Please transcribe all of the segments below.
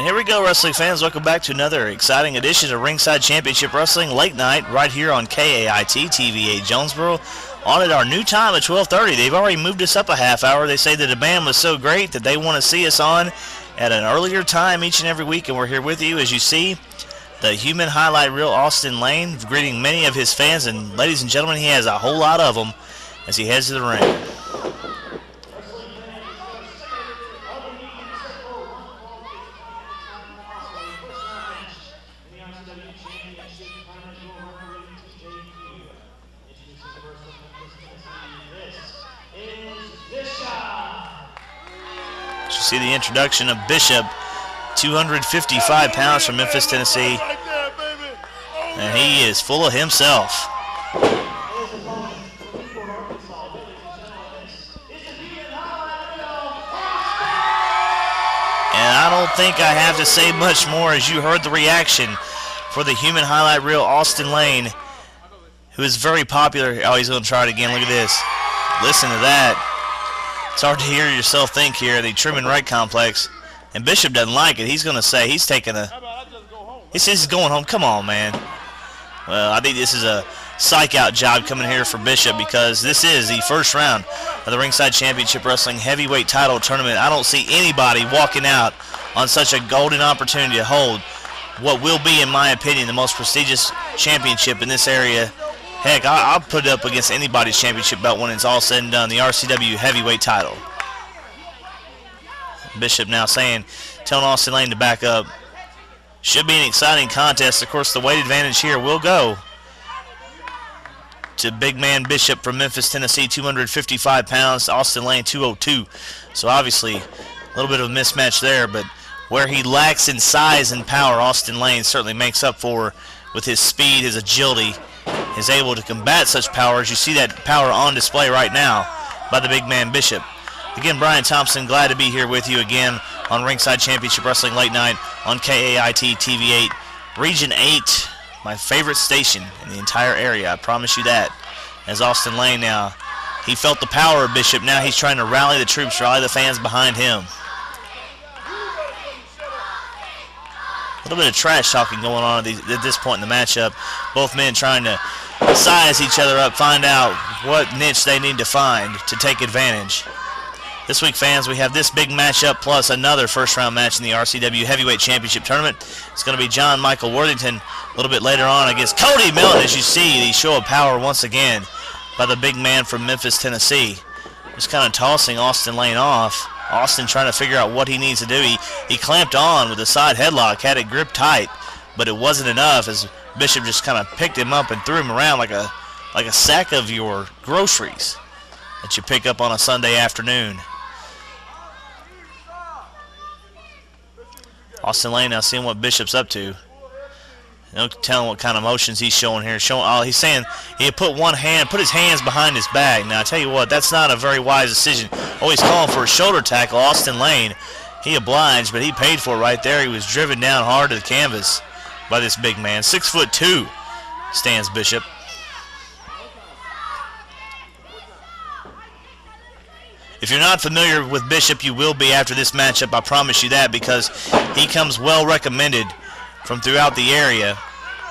And here we go, wrestling fans. Welcome back to another exciting edition of Ringside Championship Wrestling Late Night right here on KAIT TV-8 Jonesboro. On at our new time at 12:30. They've already moved us up a half hour. They say the demand was so great that they want to see us on at an earlier time each and every week, and we're here with you. As you see, the human highlight reel Austin Lane greeting many of his fans, and ladies and gentlemen, he has a whole lot of them as he heads to the ring. See the introduction of Bishop, 255 pounds from Memphis, Tennessee, and he is full of himself. And I don't think I have to say much more, as you heard the reaction for the human highlight reel Austin Lane, who is very popular. Oh, he's going to try it again. Look at this. Listen to that. It's hard to hear yourself think here at the Truman Wright Complex. And Bishop doesn't like it. He's going to say he's taking a... He says he's going home. Come on, man. Well, I think this is a psych-out job coming here for Bishop, because this is the first round of the Ringside Championship Wrestling Heavyweight Title Tournament. I don't see anybody walking out on such a golden opportunity to hold what will be, in my opinion, the most prestigious championship in this area. Heck, I'll put it up against anybody's championship belt when it's all said and done, the RCW heavyweight title. Bishop now telling Austin Lane to back up. Should be an exciting contest. Of course, the weight advantage here will go to big man Bishop from Memphis, Tennessee, 255 pounds, Austin Lane, 202. So obviously, a little bit of a mismatch there, but where he lacks in size and power, Austin Lane certainly makes up for with his speed, his agility, is able to combat such power, as you see that power on display right now by the big man Bishop. Again, Brian Thompson, glad to be here with you again on Ringside Championship Wrestling Late Night on KAIT TV-8. Region 8, my favorite station in the entire area, I promise you that. As Austin Lane now, he felt the power of Bishop. Now he's trying to rally the troops, rally the fans behind him. A little bit of trash talking going on at this point in the matchup. Both men trying to size each other up, find out what niche they need to find to take advantage. This week, fans, we have this big matchup plus another first-round match in the RCW Heavyweight Championship Tournament. It's going to be John Michael Worthington a little bit later on against Cody Melton, as you see the show of power once again by the big man from Memphis, Tennessee. Just kind of tossing Austin Lane off. Austin trying to figure out what he needs to do. He clamped on with a side headlock, had it gripped tight, but it wasn't enough, as Bishop just kind of picked him up and threw him around like a sack of your groceries that you pick up on a Sunday afternoon. Austin Lane now seeing what Bishop's up to. No telling what kind of motions he's showing here. He's saying he put his hands behind his back. Now I tell you what, that's not a very wise decision. Oh, he's calling for a shoulder tackle. Austin Lane, he obliged, but he paid for it right there. He was driven down hard to the canvas by this big man. 6'2" stands Bishop. If you're not familiar with Bishop, you will be after this matchup, I promise you that, because he comes well recommended from throughout the area.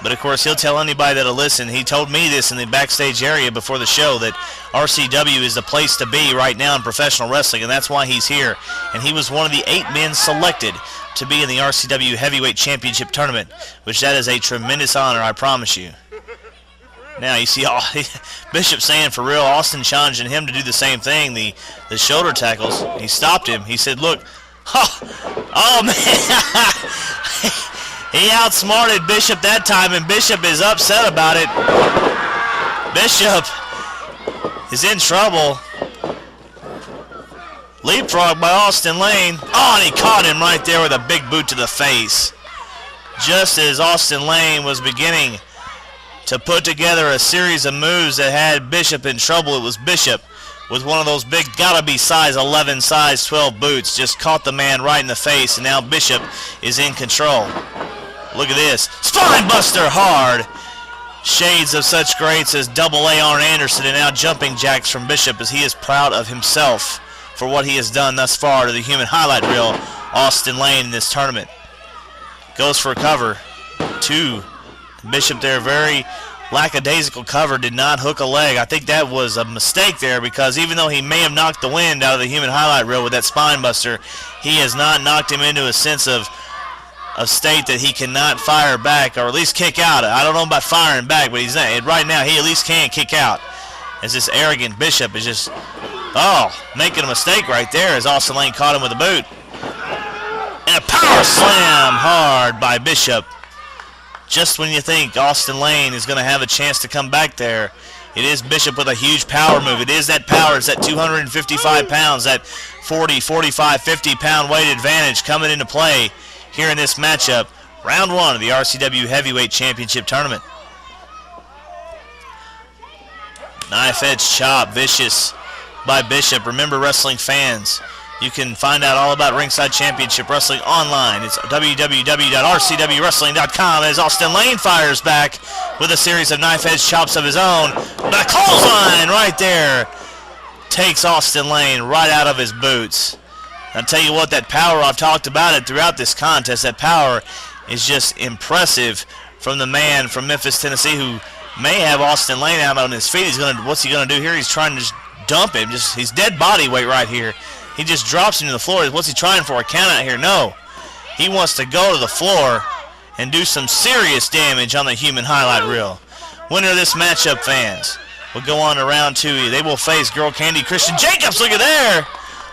But of course, he'll tell anybody that'll listen. He told me this in the backstage area before the show, that RCW is the place to be right now in professional wrestling, and that's why he's here. And he was one of the 8 men selected to be in the RCW Heavyweight Championship Tournament, which that is a tremendous honor, I promise you. Now you see Bishop saying for real, Austin challenging him to do the same thing, the shoulder tackles. He stopped him. He said, look, oh man. He outsmarted Bishop that time, and Bishop is upset about it. Bishop is in trouble. Leapfrog by Austin Lane. Oh, and he caught him right there with a big boot to the face. Just as Austin Lane was beginning to put together a series of moves that had Bishop in trouble, it was Bishop with one of those big, gotta be size 11, size 12 boots, just caught the man right in the face, and now Bishop is in control. Look at this. Spine buster hard. Shades of such greats as Double A Arn Anderson, and now jumping jacks from Bishop, as he is proud of himself for what he has done thus far to the human highlight reel, Austin Lane, in this tournament. Goes for a cover. 2. Bishop there, very lackadaisical cover, did not hook a leg. I think that was a mistake there, because even though he may have knocked the wind out of the human highlight reel with that spine buster, he has not knocked him into a sense of state that he cannot fire back, or at least kick out. I don't know about firing back, but he's not. Right now he at least can't kick out, as this arrogant Bishop is just making a mistake right there, as Austin Lane caught him with a boot. And a power slam hard by Bishop. Just when you think Austin Lane is going to have a chance to come back there, it is Bishop with a huge power move. It is that power. It's that 255 pounds, that 40, 45, 50-pound weight advantage coming into play here in this matchup. Round 1 of the RCW Heavyweight Championship Tournament. Knife edge chop, vicious by Bishop. Remember, wrestling fans, you can find out all about Ringside Championship Wrestling online. It's www.rcwwrestling.com, as Austin Lane fires back with a series of knife edge chops of his own. But a clothesline right there takes Austin Lane right out of his boots. I'll tell you what, that power, I've talked about it throughout this contest, that power is just impressive from the man from Memphis, Tennessee, who may have Austin Lane out on his feet. What's he going to do here? He's trying to just dump him. He's dead body weight right here. He just drops him to the floor. What's he trying for, a count out here? No. He wants to go to the floor and do some serious damage on the human highlight reel. Winner of this matchup, fans, will go on to round 2. They will face Girl Candy Christian Jacobs. Look at there.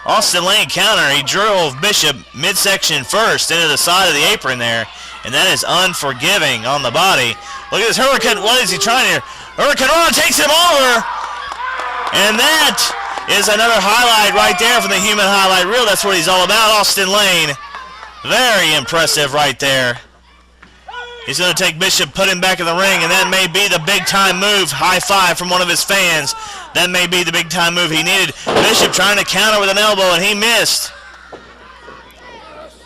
Austin Lane counter. He drove Bishop midsection first into the side of the apron there, and that is unforgiving on the body. Look at this Hurricane. What is he trying here? Hurricane Rana takes him over, and that is another highlight right there from the human highlight reel. That's what he's all about, Austin Lane. Very impressive right there. He's going to take Bishop, put him back in the ring, and that may be the big-time move. High five from one of his fans. That may be the big-time move he needed. Bishop trying to counter with an elbow, and he missed.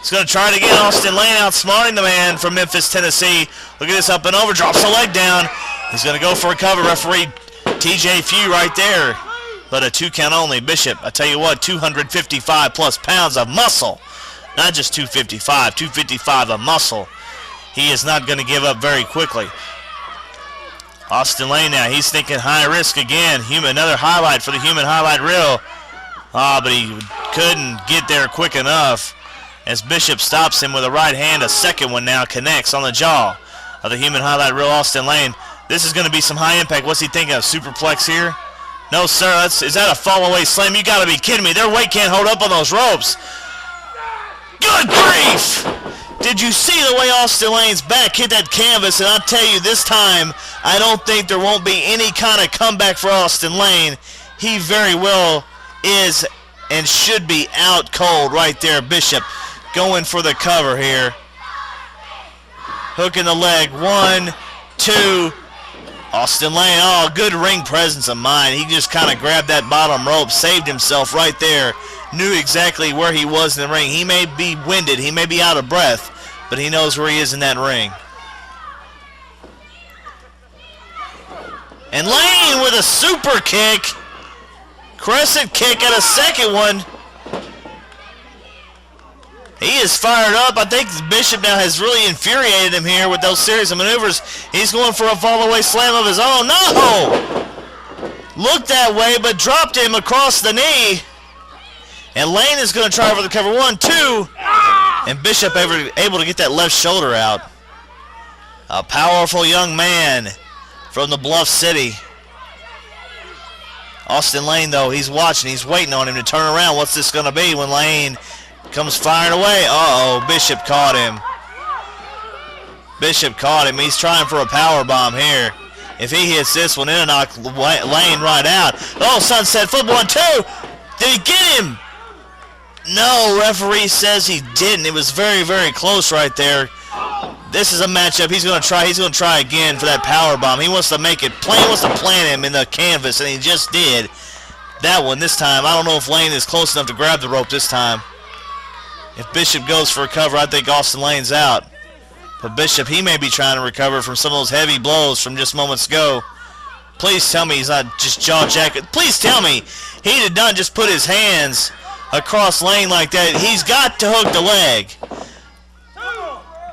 He's going to try it again. Austin Lane outsmarting the man from Memphis, Tennessee. Look at this, up and over, drops the leg down. He's going to go for a cover. Referee TJ Few right there. But a 2 count only. Bishop, I tell you what, 255 plus pounds of muscle. Not just 255, 255 of muscle. He is not going to give up very quickly. Austin Lane now, he's thinking high risk again. Another highlight for the human highlight reel. But he couldn't get there quick enough, as Bishop stops him with a right hand. A second one now connects on the jaw of the human highlight reel, Austin Lane. This is going to be some high impact. What's he thinking of, superplex here? No, sir. Is that a fall-away slam? You got to be kidding me. Their weight can't hold up on those ropes. Good grief! Did you see the way Austin Lane's back hit that canvas? And I'll tell you, this time, I don't think there won't be any kind of comeback for Austin Lane. He very well is and should be out cold right there. Bishop going for the cover here. Hooking the leg. 1, 2. Austin Lane, good ring presence of mind. He just kind of grabbed that bottom rope, saved himself right there, knew exactly where he was in the ring. He may be winded, he may be out of breath, but he knows where he is in that ring. And Lane with a super kick. Crescent kick and a second one. He is fired up. I think Bishop now has really infuriated him here with those series of maneuvers. He's going for a fall-away slam of his own. No! Looked that way, but dropped him across the knee. And Lane is going to try for the cover. 1, 2. And Bishop able to get that left shoulder out. A powerful young man from the Bluff City. Austin Lane, though, he's watching. He's waiting on him to turn around. What's this going to be when Lane comes firing away? Bishop caught him. Bishop caught him. He's trying for a power bomb here. If he hits this one, it'll knock Lane right out. Sunset flip. 1, 2. Did he get him? No, referee says he didn't. It was very, very close right there. This is a matchup. He's going to try. He's going to try again for that power bomb. He wants to make it plain. He wants to plant him in the canvas, and he just did. That one this time. I don't know if Lane is close enough to grab the rope this time. If Bishop goes for a cover, I think Austin Lane's out. But Bishop, he may be trying to recover from some of those heavy blows from just moments ago. Please tell me he's not just jaw-jacking. Please tell me he did not just put his hands across Lane like that. He's got to hook the leg.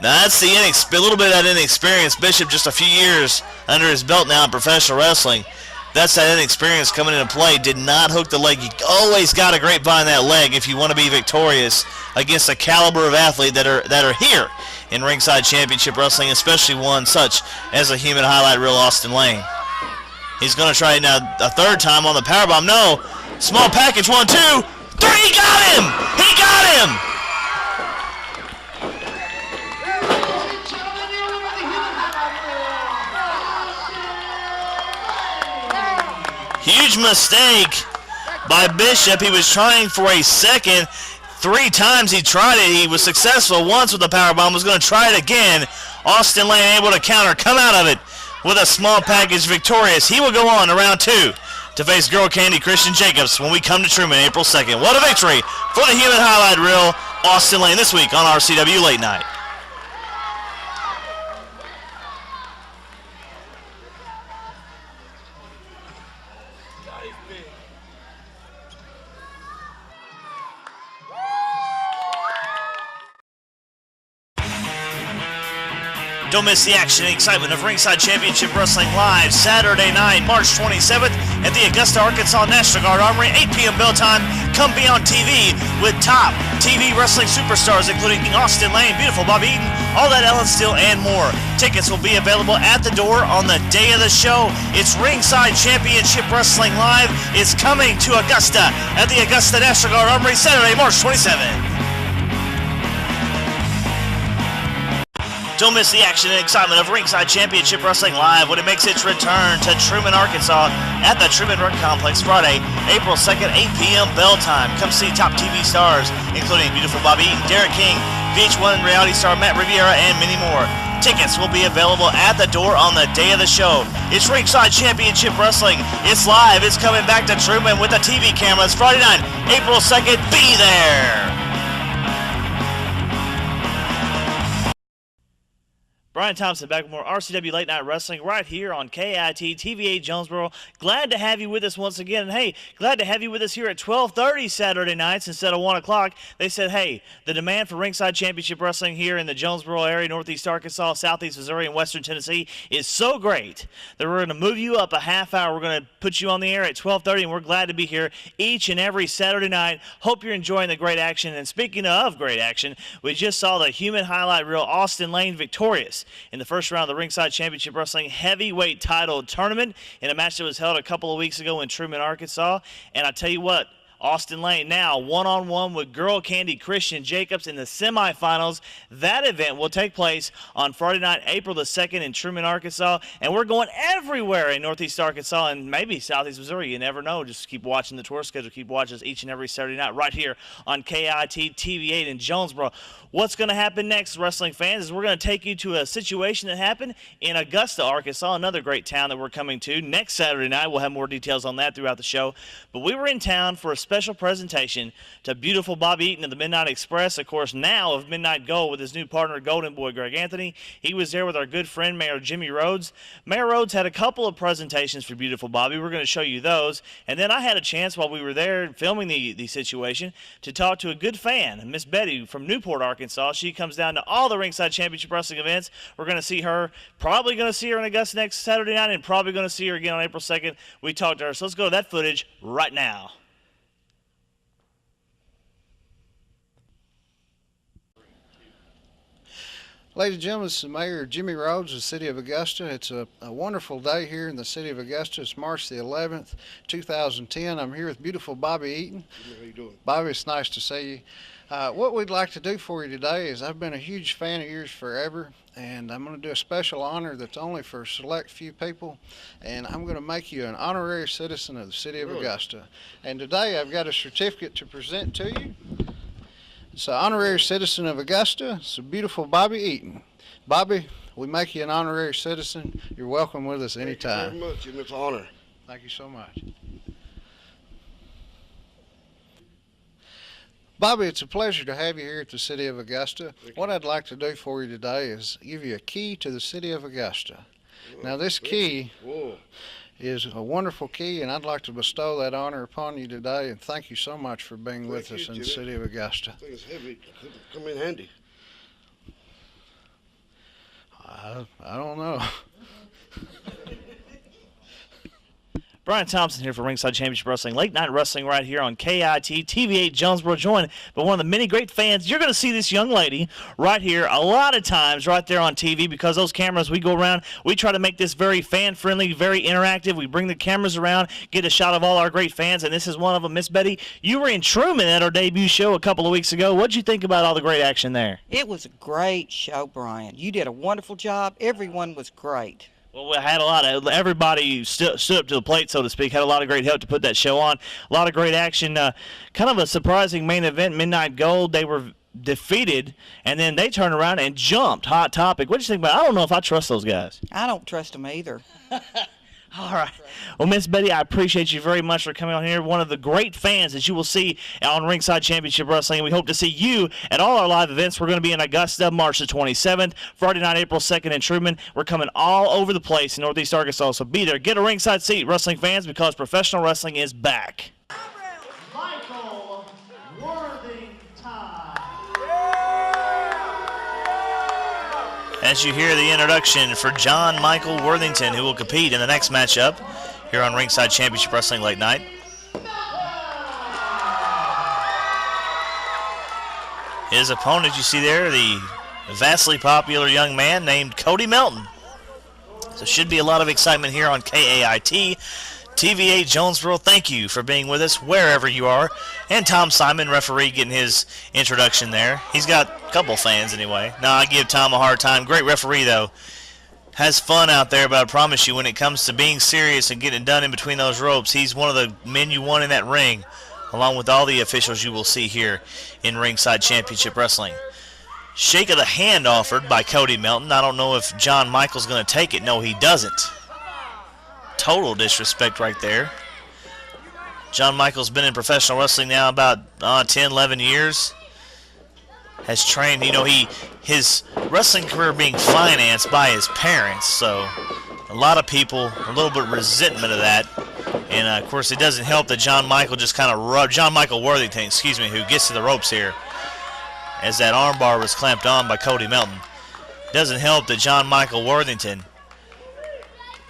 Now that's a little bit of that inexperience. Bishop just a few years under his belt now in professional wrestling. That's that inexperience coming into play. Did not hook the leg. You always got to grapevine that leg if you want to be victorious against a caliber of athlete that are here in Ringside Championship Wrestling, especially one such as a human highlight reel, Austin Lane. He's going to try it now a third time on the powerbomb. No. Small package. 1, 2, 3. He got him. He got him. Huge mistake by Bishop. He was trying for a second. 3 times he tried it. He was successful once with the powerbomb. Was going to try it again. Austin Lane able to counter, come out of it with a small package victorious. He will go on to round 2 to face Girl Candy Christian Jacobs when we come to Truman April 2nd. What a victory for the human highlight reel, Austin Lane, this week on RCW Late Night. Don't miss the action and excitement of Ringside Championship Wrestling live Saturday night, March 27th at the Augusta, Arkansas National Guard Armory, 8 p.m. bell time. Come be on TV with top TV wrestling superstars including Austin Lane, Beautiful Bobby Eaton, All That Ellen Steele, and more. Tickets will be available at the door on the day of the show. It's Ringside Championship Wrestling live. It's coming to Augusta at the Augusta National Guard Armory Saturday, March 27th. Don't miss the action and excitement of Ringside Championship Wrestling live when it makes its return to Truman, Arkansas at the Truman Rec Complex Friday, April 2nd, 8 p.m. bell time. Come see top TV stars, including Beautiful Bobby Eaton, Derek King, VH1 reality star Matt Riviera, and many more. Tickets will be available at the door on the day of the show. It's Ringside Championship Wrestling. It's live. It's coming back to Truman with the TV cameras Friday night, April 2nd. Be there! Brian Thompson back with more RCW Late Night Wrestling right here on KAIT TV-8 Jonesboro. Glad to have you with us once again. And hey, glad to have you with us here at 12:30 Saturday nights instead of 1 o'clock. They said, hey, the demand for Ringside Championship Wrestling here in the Jonesboro area, Northeast Arkansas, Southeast Missouri, and Western Tennessee is so great that we're going to move you up a half hour. We're going to put you on the air at 12:30, and we're glad to be here each and every Saturday night. Hope you're enjoying the great action. And speaking of great action, we just saw the human highlight reel, Austin Lane, victorious in the first round of the Ringside Championship Wrestling heavyweight title tournament in a match that was held a couple of weeks ago in Truman, Arkansas. And I tell you what, Austin Lane now one-on-one with Girl Candy Christian Jacobs in the semifinals. That event will take place on Friday night, April the 2nd in Truman, Arkansas. And we're going everywhere in Northeast Arkansas and maybe Southeast Missouri. You never know. Just keep watching the tour schedule. Keep watching us each and every Saturday night right here on KAIT TV-8 in Jonesboro. What's going to happen next, wrestling fans, is we're going to take you to a situation that happened in Augusta, Arkansas, another great town that we're coming to. Next Saturday night, we'll have more details on that throughout the show. But we were in town for a special presentation to Beautiful Bobby Eaton of the Midnight Express, of course, now of Midnight Gold with his new partner, Golden Boy Greg Anthony. He was there with our good friend, Mayor Jimmy Rhodes. Mayor Rhodes had a couple of presentations for Beautiful Bobby. We're going to show you those. And then I had a chance while we were there filming the situation to talk to a good fan, Miss Betty from Newport, Arkansas. She comes down to all the Ringside Championship Wrestling events. We're going to see her, probably going to see her in Augusta next Saturday night, and probably going to see her again on April 2nd. We talked to her. So let's go to that footage right now. Ladies and gentlemen, this is Mayor Jimmy Rhodes of the City of Augusta. It's a wonderful day here in the City of Augusta. It's March the 11th, 2010. I'm here with Beautiful Bobby Eaton. How you doing? Bobby, it's nice to see you. What we'd like to do for you today is I've been a huge fan of yours forever, and I'm going to do a special honor that's only for a select few people, and I'm going to make you an honorary citizen of the City of Augusta. And today I've got a certificate to present to you. It's an honorary citizen of Augusta. It's a Beautiful Bobby Eaton. Bobby, we make you an honorary citizen. You're welcome with us anytime. Thank you very much, and it's an honor. Thank you so much. Bobby, it's a pleasure to have you here at the City of Augusta. What I'd like to do for you today is give you a key to the City of Augusta. Now this key is a wonderful key, and I'd like to bestow that honor upon you today, and thank you so much for being with us in the City of Augusta. I think it's heavy. Come in handy. I don't know. Brian Thompson here for Ringside Championship Wrestling, Late Night Wrestling right here on KAIT TV-8 Jonesboro, joined by one of the many great fans. You're going to see this young lady right here a lot of times right there on TV because those cameras, we go around, we try to make this very fan-friendly, very interactive. We bring the cameras around, get a shot of all our great fans, and this is one of them. Miss Betty, you were in Truman at our debut show a couple of weeks ago. What'd you think about all the great action there? It was a great show, Brian. You did a wonderful job. Everyone was great. Well, we had a lot of everybody stood up to the plate, so to speak. Had a lot of great help to put that show on. A lot of great action. Kind of a surprising main event, Midnight Gold. They were defeated, and then they turned around and jumped. Hot Topic. What do you think about it? I don't know if I trust those guys. I don't trust them either. All right. Well, Miss Betty, I appreciate you very much for coming on here. One of the great fans that you will see on Ringside Championship Wrestling. We hope to see you at all our live events. We're going to be in Augusta, March the 27th, Friday night, April 2nd in Truman. We're coming all over the place in Northeast Arkansas, so be there. Get a ringside seat, wrestling fans, because professional wrestling is back. Michael Worthington. As you hear the introduction for John Michael Worthington, who will compete in the next matchup here on Ringside Championship Wrestling Late Night. His opponent, you see there, the vastly popular young man named Cody Melton. So should be a lot of excitement here on KAIT TV-8 Jonesboro. Thank you for being with us wherever you are. And Tom Simon, referee, getting his introduction there. He's got a couple fans anyway. No, I give Tom a hard time. Great referee, though. Has fun out there, but I promise you, when it comes to being serious and getting it done in between those ropes, he's one of the men you want in that ring, along with all the officials you will see here in Ringside Championship Wrestling. Shake of the hand offered by Cody Melton. I don't know if John Michael's going to take it. No, he doesn't. Total disrespect right there. John Michael's been in professional wrestling now about 10, 11 years. Has trained, his wrestling career being financed by his parents, so a lot of people, a little bit of resentment of that. And, of course, it doesn't help that John Michael Worthington, who gets to the ropes here, as that armbar was clamped on by Cody Melton. Doesn't help that John Michael Worthington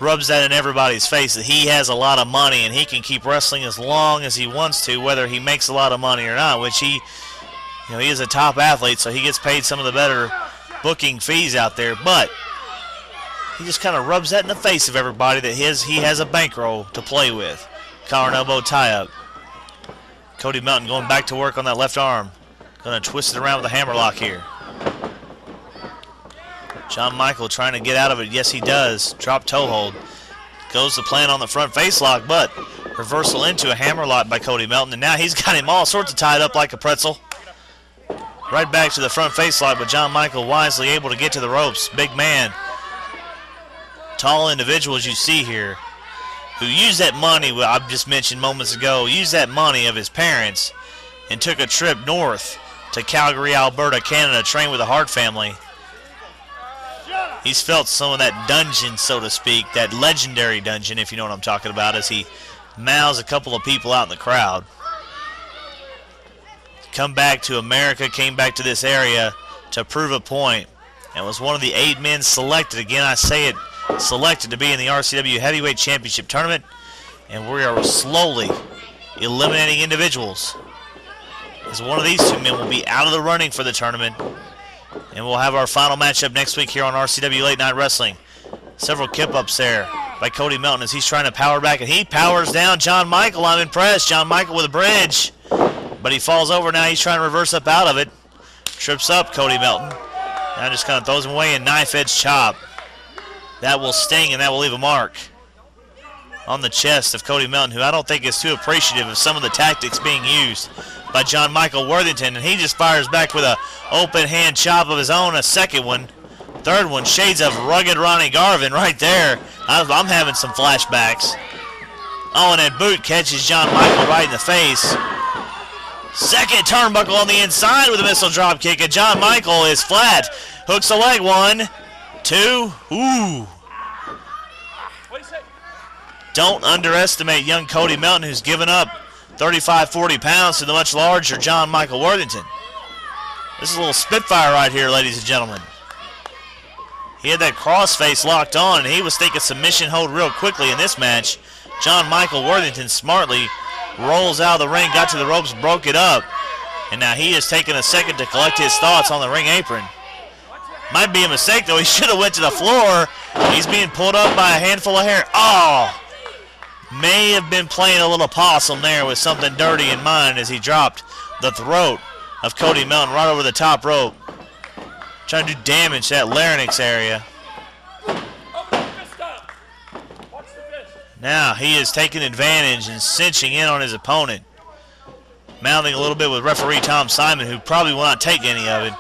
rubs that in everybody's face that he has a lot of money and he can keep wrestling as long as he wants to, whether he makes a lot of money or not, which he is a top athlete, so he gets paid some of the better booking fees out there, but he just kind of rubs that in the face of everybody that he has a bankroll to play with. Collar and elbow tie-up. Cody Melton going back to work on that left arm. Going to twist it around with a hammerlock here. John Michael trying to get out of it. Yes, he does. Drop toe hold. Goes to plan on the front face lock, but reversal into a hammerlock by Cody Melton. And now he's got him all sorts of tied up like a pretzel. Right back to the front face lock, but John Michael wisely able to get to the ropes. Big man. Tall individuals you see here who used that money, I just mentioned moments ago, used that money of his parents and took a trip north to Calgary, Alberta, Canada, to train with the Hart family. He's felt some of that dungeon, so to speak, that legendary dungeon, if you know what I'm talking about, as he mouths a couple of people out in the crowd. Come back to America, came back to this area to prove a point, and was one of the 8 men selected. Again, I say it, selected to be in the RCW Heavyweight Championship Tournament, and we are slowly eliminating individuals, as one of these 2 men will be out of the running for the tournament. And we'll have our final matchup next week here on RCW Late Night Wrestling. Several kip-ups there by Cody Melton as he's trying to power back, and he powers down John Michael. I'm impressed. John Michael with a bridge. But he falls over now. He's trying to reverse up out of it. Trips up Cody Melton. Now just kind of throws him away, and knife-edge chop. That will sting, and that will leave a mark on the chest of Cody Melton, who I don't think is too appreciative of some of the tactics being used by John Michael Worthington, and he just fires back with a open hand chop of his own, a second one, third one, shades of rugged Ronnie Garvin right there. I'm having some flashbacks. Oh, and that boot catches John Michael right in the face. Second turnbuckle on the inside with a missile drop kick, and John Michael is flat. Hooks the leg, 1, 2, ooh. Don't underestimate young Cody Melton, who's given up 35, 40 pounds to the much larger John Michael Worthington. This is a little spitfire right here, ladies and gentlemen. He had that crossface locked on, and he was thinking submission hold real quickly in this match. John Michael Worthington smartly rolls out of the ring, got to the ropes, broke it up, and now he is taking a second to collect his thoughts on the ring apron. Might be a mistake, though. He should have went to the floor. He's being pulled up by a handful of hair. Oh! May have been playing a little possum there with something dirty in mind as he dropped the throat of Cody Melton right over the top rope. Trying to do damage to that larynx area. Now he is taking advantage and cinching in on his opponent. Mouthing a little bit with referee Tom Simon, who probably will not take any of it.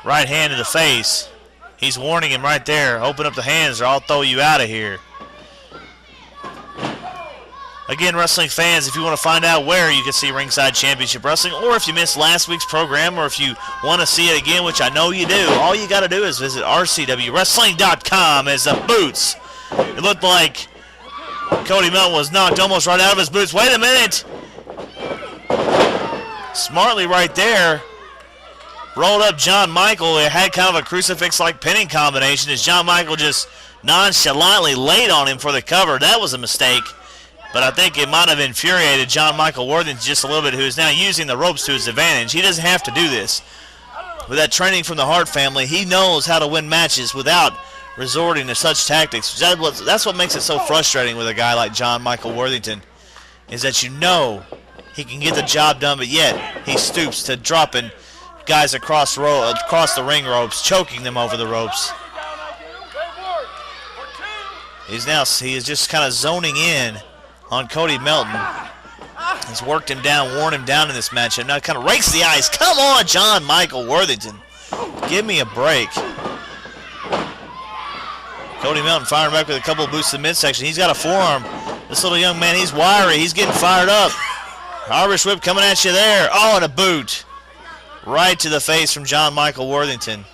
Right hand to the face. He's warning him right there. Open up the hands or I'll throw you out of here. Again, wrestling fans, if you want to find out where you can see Ringside Championship Wrestling, or if you missed last week's program, or if you want to see it again, which I know you do, all you got to do is visit RCWWrestling.com as the boots. It looked like Cody Melton was knocked almost right out of his boots. Wait a minute. Smartly right there. Rolled up John Michael. It had kind of a crucifix-like pinning combination as John Michael just nonchalantly laid on him for the cover. That was a mistake. But I think it might have infuriated John Michael Worthington just a little bit, who is now using the ropes to his advantage. He doesn't have to do this. With that training from the Hart family, he knows how to win matches without resorting to such tactics. That's what makes it so frustrating with a guy like John Michael Worthington, is that you know he can get the job done, but yet he stoops to dropping guys across the ring ropes, choking them over the ropes. He is just kind of zoning in on Cody Melton. He's worked him down, worn him down in this matchup. Now kind of rakes the ice. Come on, John Michael Worthington. Give me a break. Cody Melton firing back with a couple of boots to the midsection. He's got a forearm. This little young man, he's wiry. He's getting fired up. Irish whip coming at you there. Oh, and a boot. Right to the face from John Michael Worthington.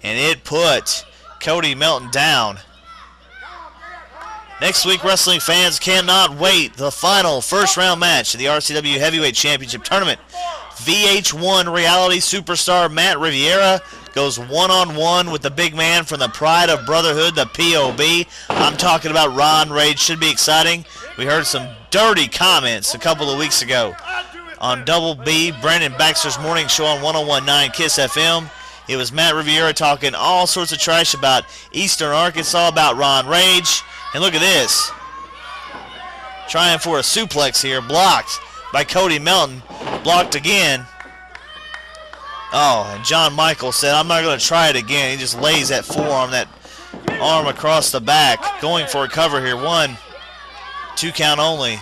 And it put Cody Melton down. Next week, wrestling fans cannot wait. The final first-round match of the RCW Heavyweight Championship Tournament. VH1 reality superstar Matt Riviera goes one-on-one with the big man from the Pride of Brotherhood, the POB. I'm talking about Ron Rage. Should be exciting. We heard some dirty comments a couple of weeks ago on Double B, Brandon Baxter's morning show on 101.9 KISS FM. It was Matt Riviera talking all sorts of trash about Eastern Arkansas, about Ron Rage. And look at this. Trying for a suplex here. Blocked by Cody Melton. Blocked again. Oh, and John Michael said, I'm not going to try it again. He just lays that forearm, that arm across the back. Going for a cover here. 1, 2 count only.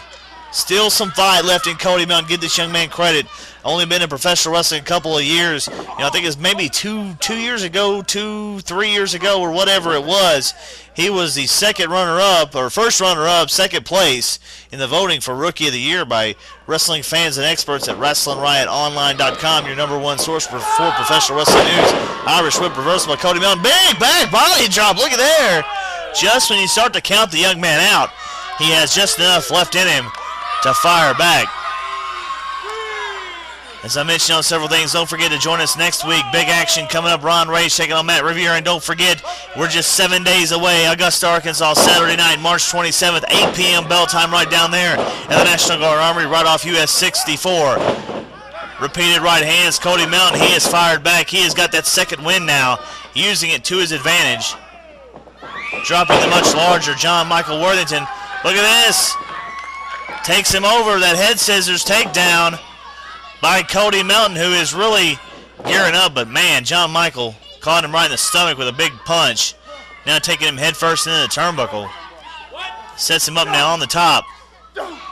Still some fight left in Cody Melton. Give this young man credit. Only been in professional wrestling a couple of years. I think it's maybe two years ago, 3 years ago, or whatever it was. He was the second runner-up, or first runner-up, second place in the voting for Rookie of the Year by wrestling fans and experts at WrestlingRiotOnline.com, your number one source for professional wrestling news. Irish whip reversal by Cody Melton. Big back body drop. Look at there. Just when you start to count the young man out, he has just enough left in him to fire back. As I mentioned on several things, don't forget to join us next week. Big action coming up. Ron Rage taking on Matt Riviera. And don't forget, we're just 7 days away. Augusta, Arkansas, Saturday night, March 27th, 8 p.m. bell time right down there at the National Guard Armory, right off US 64. Repeated right hands. Cody Melton, he has fired back. He has got that second win now, using it to his advantage. Dropping the much larger John Michael Worthington. Look at this. Takes him over. That head scissors takedown by Cody Melton, who is really gearing up. But, man, John Michael caught him right in the stomach with a big punch. Now taking him head first into the turnbuckle. Sets him up now on the top.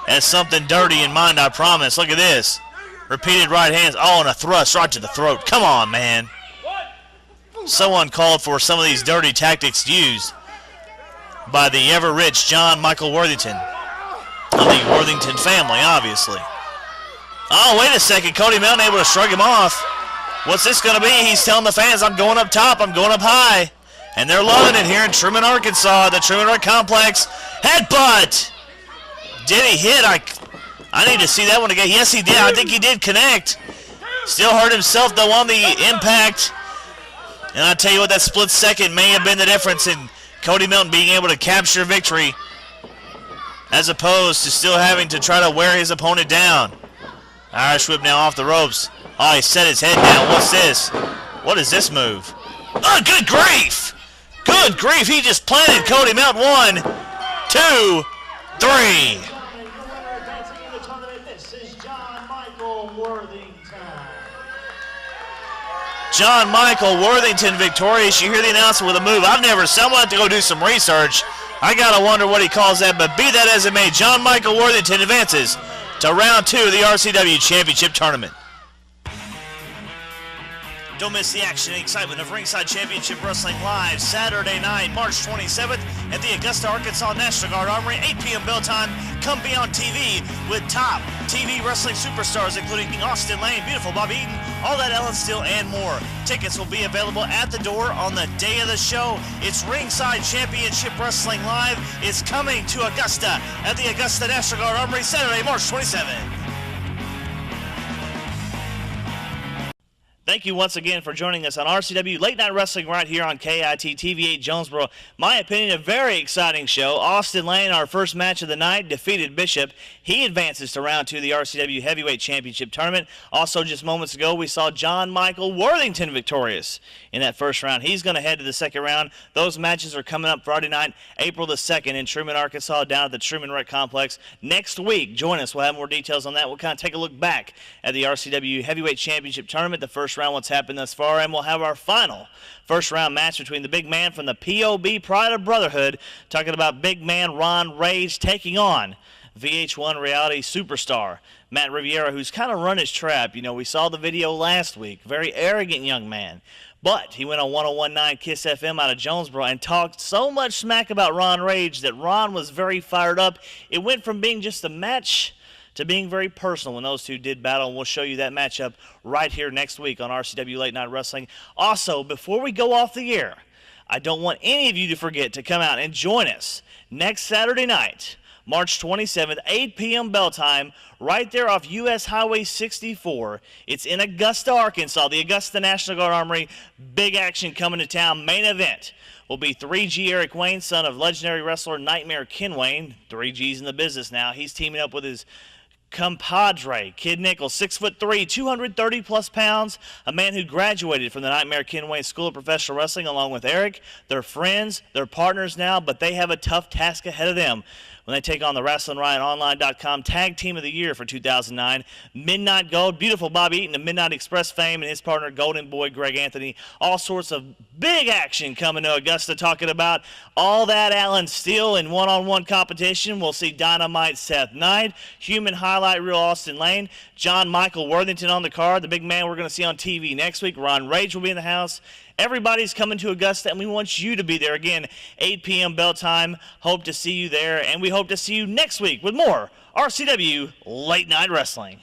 Has something dirty in mind, I promise. Look at this. Repeated right hands. Oh, and a thrust right to the throat. Come on, man. So uncalled for, some of these dirty tactics used by the ever-rich John Michael Worthington. Of the Worthington family, obviously. Oh, wait a second. Cody Melton able to shrug him off. What's this going to be? He's telling the fans, I'm going up top. I'm going up high. And they're loving it here in Truman, Arkansas. The Truman Rock Complex. Headbutt. Did he hit? I need to see that one again. Yes, he did. I think he did connect. Still hurt himself, though, on the impact. And I tell you what, that split second may have been the difference in Cody Melton being able to capture victory as opposed to still having to try to wear his opponent down. Irish whip now off the ropes. Oh, he set his head down. What's this? What is this move? Oh, good grief! Good grief, he just planted Cody Melton. 1, 2, 3. This is John Michael Worthington. John Michael Worthington victorious. You hear the announcement with a move. I've never seen. I'm going to have to go do some research. I got to wonder what he calls that, but be that as it may, John Michael Worthington advances to round 2 of the RCW Championship Tournament. Don't miss the action and excitement of Ringside Championship Wrestling live Saturday night, March 27th at the Augusta, Arkansas National Guard Armory, 8 p.m. bell time. Come be on TV with top TV wrestling superstars including Austin Lane, Beautiful Bobby Eaton, All That Ellen Steele, and more. Tickets will be available at the door on the day of the show. It's Ringside Championship Wrestling live. It's coming to Augusta at the Augusta National Guard Armory Saturday, March 27th. Thank you once again for joining us on RCW Late Night Wrestling right here on KAIT TV-8 Jonesboro. My opinion, a very exciting show. Austin Lane, our first match of the night, defeated Bishop. He advances to round 2 of the RCW Heavyweight Championship Tournament. Also, just moments ago, we saw John Michael Worthington victorious in that first round. He's going to head to the second round. Those matches are coming up Friday night, April the 2nd in Truman, Arkansas, down at the Truman Rec Complex. Next week, join us. We'll have more details on that. We'll kind of take a look back at the RCW Heavyweight Championship Tournament, the first round, what's happened thus far, and we'll have our final first round match between the big man from the POB Pride of Brotherhood, talking about big man Ron Rage taking on VH1 reality superstar Matt Riviera, who's kind of run his trap. You know, we saw the video last week. Very arrogant young man. But he went on 101.9 KISS FM out of Jonesboro and talked so much smack about Ron Rage that Ron was very fired up. It went from being just a match to being very personal when those two did battle, and we'll show you that matchup right here next week on RCW Late Night Wrestling. Also, before we go off the air, I don't want any of you to forget to come out and join us next Saturday night, March 27th, 8 p.m. bell time, right there off U.S. Highway 64. It's in Augusta, Arkansas, the Augusta National Guard Armory. Big action coming to town. Main event will be 3G Eric Wayne, son of legendary wrestler Nightmare Ken Wayne. 3G's in the business now. He's teaming up with his compadre, Kid Nichols, 6'3", 230+ pounds, a man who graduated from the Nightmare Ken Wayne School of Professional Wrestling along with Eric. They're friends, they're partners now, but they have a tough task ahead of them when they take on the WrestlingRyanOnline.com Tag Team of the Year for 2009. Midnight Gold, Beautiful Bobby Eaton of Midnight Express fame, and his partner Golden Boy Greg Anthony. All sorts of big action coming to Augusta, talking about All That Ellen Steele in one-on-one competition. We'll see Dynamite Seth Knight, Human Highlight Reel Austin Lane, John Michael Worthington on the card, the big man we're going to see on TV next week. Ron Rage will be in the house. Everybody's coming to Augusta, and we want you to be there. Again, 8 p.m. bell time. Hope to see you there, and we hope to see you next week with more RCW Late Night Wrestling.